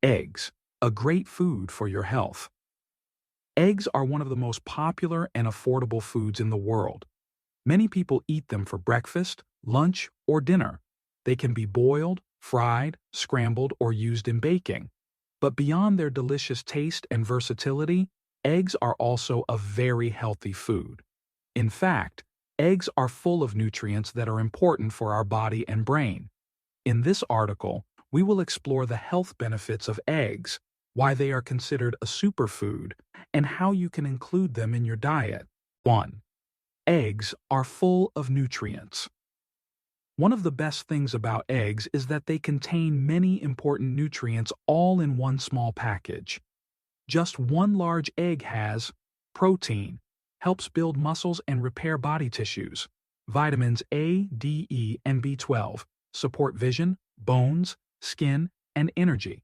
Eggs, a great food for your health. Eggs are one of the most popular and affordable foods in the world. Many people eat them for breakfast, lunch, or dinner. They can be boiled, fried, scrambled, or used in baking. But beyond their delicious taste and versatility, eggs are also a very healthy food. In fact, eggs are full of nutrients that are important for our body and brain. In this article, we will explore the health benefits of eggs, why they are considered a superfood, and how you can include them in your diet. 1. Eggs are full of nutrients. One of the best things about eggs is that they contain many important nutrients all in one small package. Just one large egg has protein, helps build muscles and repair body tissues. Vitamins A, D, E, and B12 support vision, bones, skin, and energy.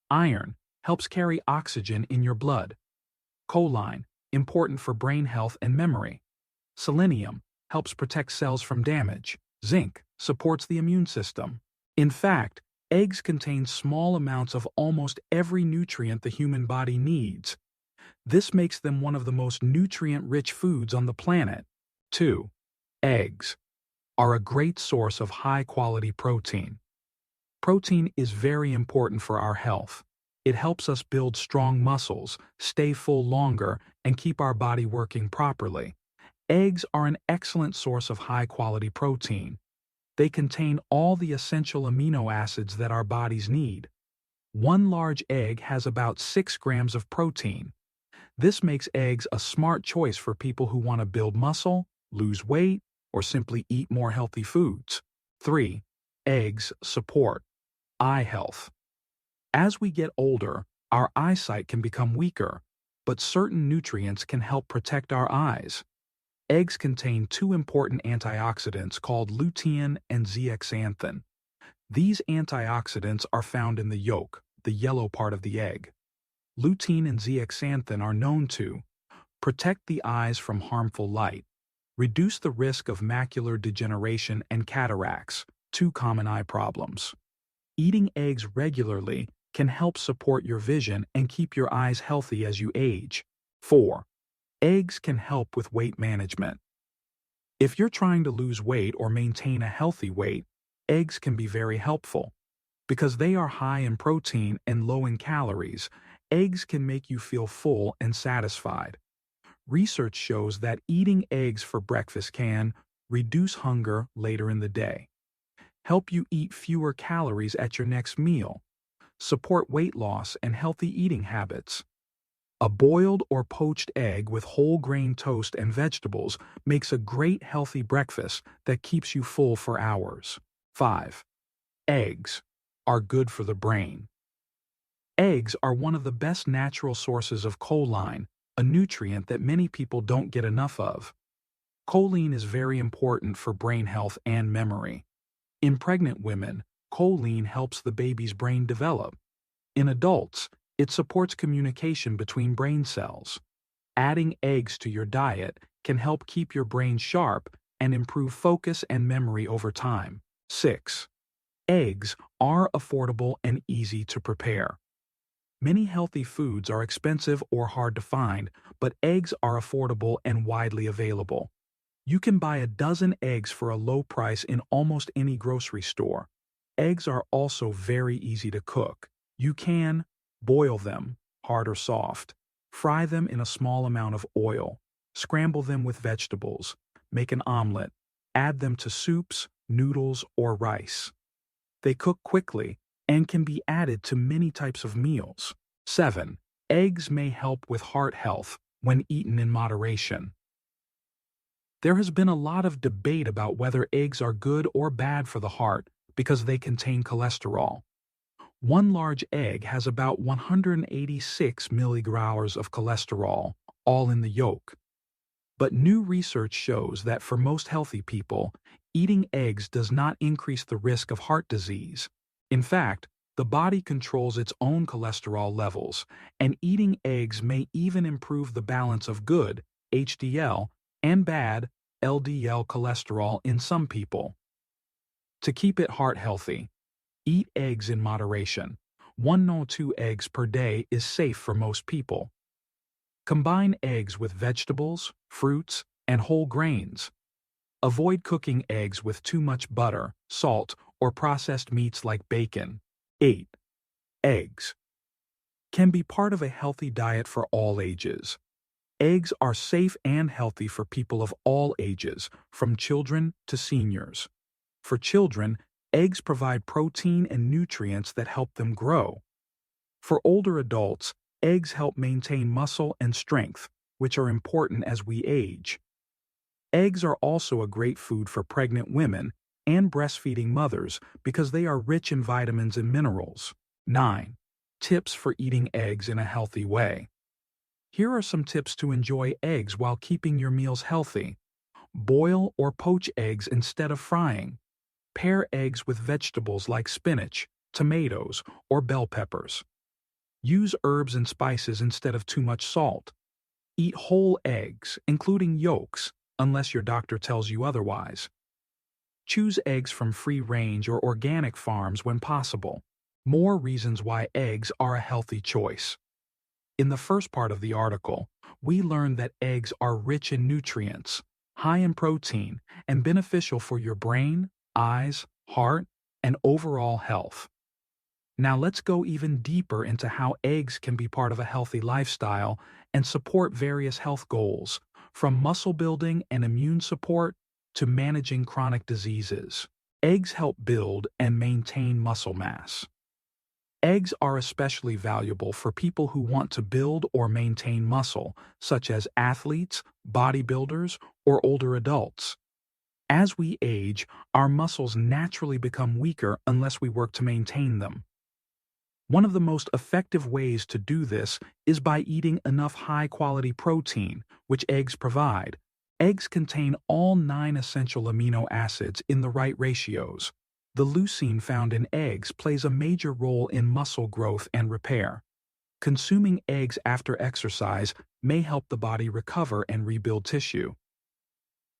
Iron helps carry oxygen in your blood. Choline, important for brain health and memory. Selenium helps protect cells from damage. Zinc supports the immune system. In fact, eggs contain small amounts of almost every nutrient the human body needs. This makes them one of the most nutrient-rich foods on the planet. 2. Eggs are a great source of high-quality protein. Protein is very important for our health. It helps us build strong muscles, stay full longer, and keep our body working properly. Eggs are an excellent source of high-quality protein. They contain all the essential amino acids that our bodies need. One large egg has about 6 grams of protein. This makes eggs a smart choice for people who want to build muscle, lose weight, or simply eat more healthy foods. 3. Eggs support eye health. As we get older, our eyesight can become weaker, but certain nutrients can help protect our eyes. Eggs contain 2 important antioxidants called lutein and zeaxanthin. These antioxidants are found in the yolk, the yellow part of the egg. Lutein and zeaxanthin are known to protect the eyes from harmful light, reduce the risk of macular degeneration and cataracts, 2 common eye problems. Eating eggs regularly can help support your vision and keep your eyes healthy as you age. 4. Eggs can help with weight management. If you're trying to lose weight or maintain a healthy weight, eggs can be very helpful. Because they are high in protein and low in calories, eggs can make you feel full and satisfied. Research shows that eating eggs for breakfast can reduce hunger later in the day, help you eat fewer calories at your next meal, support weight loss and healthy eating habits. A boiled or poached egg with whole grain toast and vegetables makes a great healthy breakfast that keeps you full for hours. 5. Eggs are good for the brain. Eggs are one of the best natural sources of choline, a nutrient that many people don't get enough of. Choline is very important for brain health and memory. In pregnant women, choline helps the baby's brain develop. In adults, it supports communication between brain cells. Adding eggs to your diet can help keep your brain sharp and improve focus and memory over time. 6. Eggs are affordable and easy to prepare. Many healthy foods are expensive or hard to find, but eggs are affordable and widely available. You can buy a dozen eggs for a low price in almost any grocery store. Eggs are also very easy to cook. You can boil them, hard or soft, fry them in a small amount of oil, scramble them with vegetables, make an omelet, add them to soups, noodles, or rice. They cook quickly and can be added to many types of meals. 7. Eggs may help with heart health when eaten in moderation. There has been a lot of debate about whether eggs are good or bad for the heart because they contain cholesterol. One large egg has about 186 milligrams of cholesterol, all in the yolk. But new research shows that for most healthy people, eating eggs does not increase the risk of heart disease. In fact, the body controls its own cholesterol levels, and eating eggs may even improve the balance of good HDL and bad LDL cholesterol in some people. To keep it heart healthy, eat eggs in moderation. 1 to 2 eggs per day is safe for most people. Combine eggs with vegetables, fruits, and whole grains. Avoid cooking eggs with too much butter, salt, or processed meats like bacon. 8. Eggs can be part of a healthy diet for all ages. Eggs are safe and healthy for people of all ages, from children to seniors. For children, eggs provide protein and nutrients that help them grow. For older adults, eggs help maintain muscle and strength, which are important as we age. Eggs are also a great food for pregnant women and breastfeeding mothers because they are rich in vitamins and minerals. 9. Tips for eating eggs in a healthy way. Here are some tips to enjoy eggs while keeping your meals healthy. Boil or poach eggs instead of frying. Pair eggs with vegetables like spinach, tomatoes, or bell peppers. Use herbs and spices instead of too much salt. Eat whole eggs, including yolks, unless your doctor tells you otherwise. Choose eggs from free-range or organic farms when possible. More reasons why eggs are a healthy choice. In the first part of the article, we learned that eggs are rich in nutrients, high in protein, and beneficial for your brain, eyes, heart, and overall health. Now let's go even deeper into how eggs can be part of a healthy lifestyle and support various health goals, from muscle building and immune support to managing chronic diseases. Eggs help build and maintain muscle mass. Eggs are especially valuable for people who want to build or maintain muscle, such as athletes, bodybuilders, or older adults. As we age, our muscles naturally become weaker unless we work to maintain them. One of the most effective ways to do this is by eating enough high-quality protein, which eggs provide. Eggs contain all 9 essential amino acids in the right ratios. The leucine found in eggs plays a major role in muscle growth and repair. Consuming eggs after exercise may help the body recover and rebuild tissue.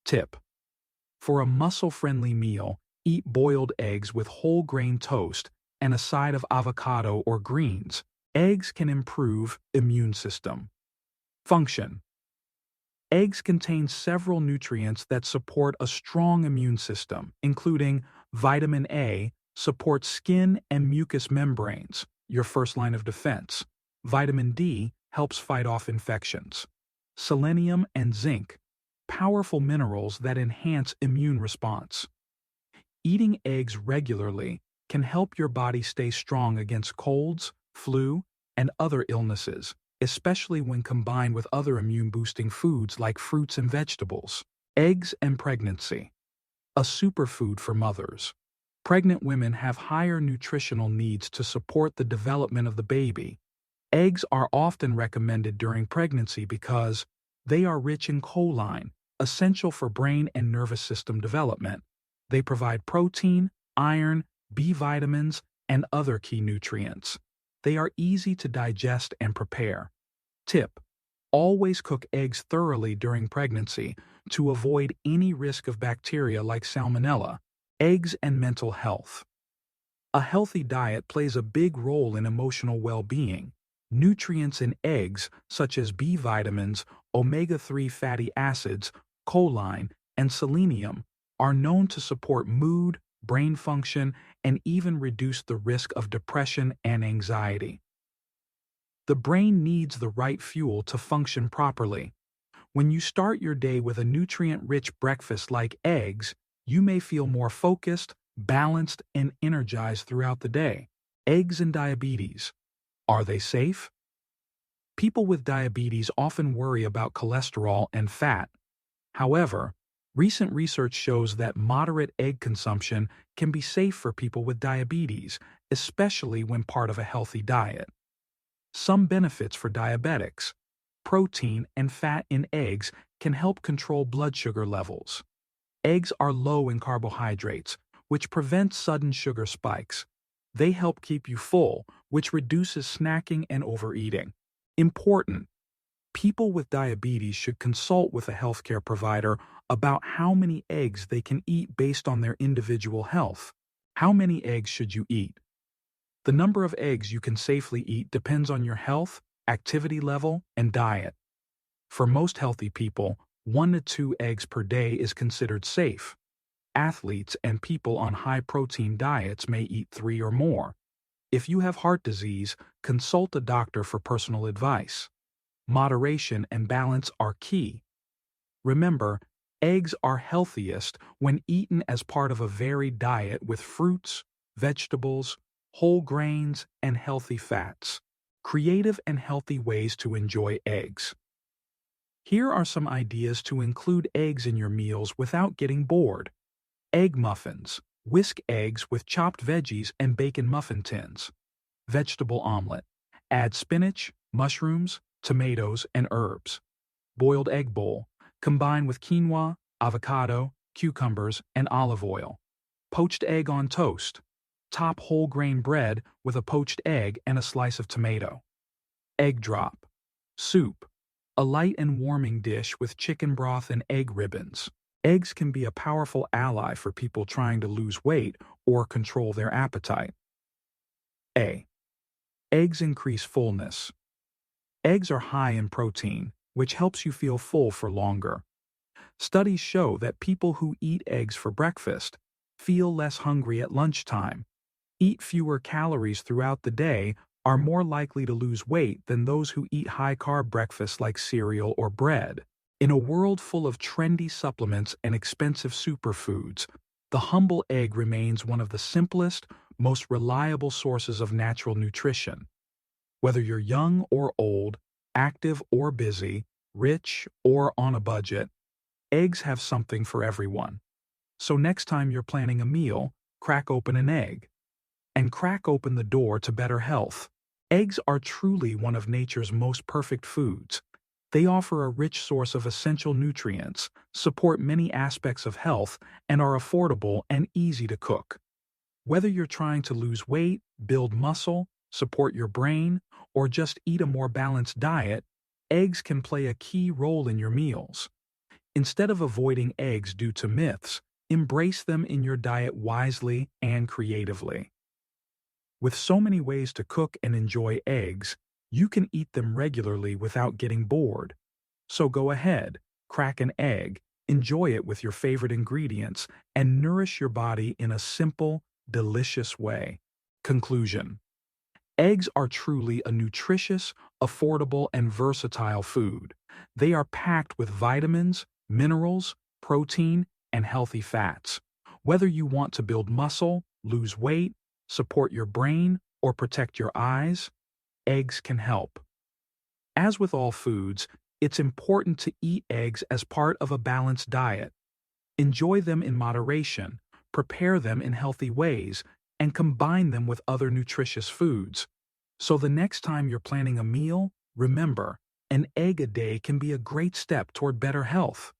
Tip: for a muscle-friendly meal, eat boiled eggs with whole grain toast and a side of avocado or greens. Eggs can improve immune system. Function: eggs contain several nutrients that support a strong immune system, including vitamin A, supports skin and mucous membranes, your first line of defense. Vitamin D helps fight off infections. Selenium and zinc, powerful minerals that enhance immune response. Eating eggs regularly can help your body stay strong against colds, flu, and other illnesses, especially when combined with other immune-boosting foods like fruits and vegetables. Eggs and pregnancy. A superfood for mothers. Pregnant women have higher nutritional needs to support the development of the baby. Eggs are often recommended during pregnancy because they are rich in choline, essential for brain and nervous system development. They provide protein, iron, B vitamins, and other key nutrients. They are easy to digest and prepare. Tip: always cook eggs thoroughly during pregnancy to avoid any risk of bacteria like salmonella. Eggs and mental health. A healthy diet plays a big role in emotional well-being. Nutrients in eggs, such as B vitamins, omega-3 fatty acids, choline, and selenium, are known to support mood, brain function, and even reduce the risk of depression and anxiety. The brain needs the right fuel to function properly. When you start your day with a nutrient-rich breakfast like eggs, you may feel more focused, balanced, and energized throughout the day. Eggs and diabetes. Are they safe? People with diabetes often worry about cholesterol and fat. However, recent research shows that moderate egg consumption can be safe for people with diabetes, especially when part of a healthy diet. Some benefits for diabetics. Protein and fat in eggs can help control blood sugar levels. Eggs are low in carbohydrates, which prevents sudden sugar spikes. They help keep you full, which reduces snacking and overeating. Important: people with diabetes should consult with a healthcare provider about how many eggs they can eat based on their individual health. How many eggs should you eat? The number of eggs you can safely eat depends on your health, activity level, and diet. For most healthy people, 1 to 2 eggs per day is considered safe. Athletes and people on high-protein diets may eat 3 or more. If you have heart disease, consult a doctor for personal advice. Moderation and balance are key. Remember, eggs are healthiest when eaten as part of a varied diet with fruits, vegetables, whole grains, and healthy fats. Creative and healthy ways to enjoy eggs. Here are some ideas to include eggs in your meals without getting bored. Egg muffins. Whisk eggs with chopped veggies and bacon muffin tins. Vegetable omelet. Add spinach, mushrooms, tomatoes, and herbs. Boiled egg bowl. Combine with quinoa, avocado, cucumbers, and olive oil. Poached egg on toast. Top whole grain bread with a poached egg and a slice of tomato. Egg drop. Soup. A light and warming dish with chicken broth and egg ribbons. Eggs can be a powerful ally for people trying to lose weight or control their appetite. A. Eggs increase fullness. Eggs are high in protein, which helps you feel full for longer. Studies show that people who eat eggs for breakfast feel less hungry at lunchtime, eat fewer calories throughout the day, are more likely to lose weight than those who eat high-carb breakfasts like cereal or bread. In a world full of trendy supplements and expensive superfoods, the humble egg remains one of the simplest, most reliable sources of natural nutrition. Whether you're young or old, active or busy, rich or on a budget, eggs have something for everyone. So next time you're planning a meal, crack open an egg. And crack open the door to better health. Eggs are truly one of nature's most perfect foods. They offer a rich source of essential nutrients, support many aspects of health, and are affordable and easy to cook. Whether you're trying to lose weight, build muscle, support your brain, or just eat a more balanced diet, eggs can play a key role in your meals. Instead of avoiding eggs due to myths, embrace them in your diet wisely and creatively. With so many ways to cook and enjoy eggs, you can eat them regularly without getting bored. So go ahead, crack an egg, enjoy it with your favorite ingredients, and nourish your body in a simple, delicious way. Conclusion. Eggs are truly a nutritious, affordable, and versatile food. They are packed with vitamins, minerals, protein, and healthy fats. Whether you want to build muscle, lose weight, support your brain, or protect your eyes, eggs can help. As with all foods, it's important to eat eggs as part of a balanced diet. Enjoy them in moderation, prepare them in healthy ways, and combine them with other nutritious foods. So the next time you're planning a meal, remember, an egg a day can be a great step toward better health.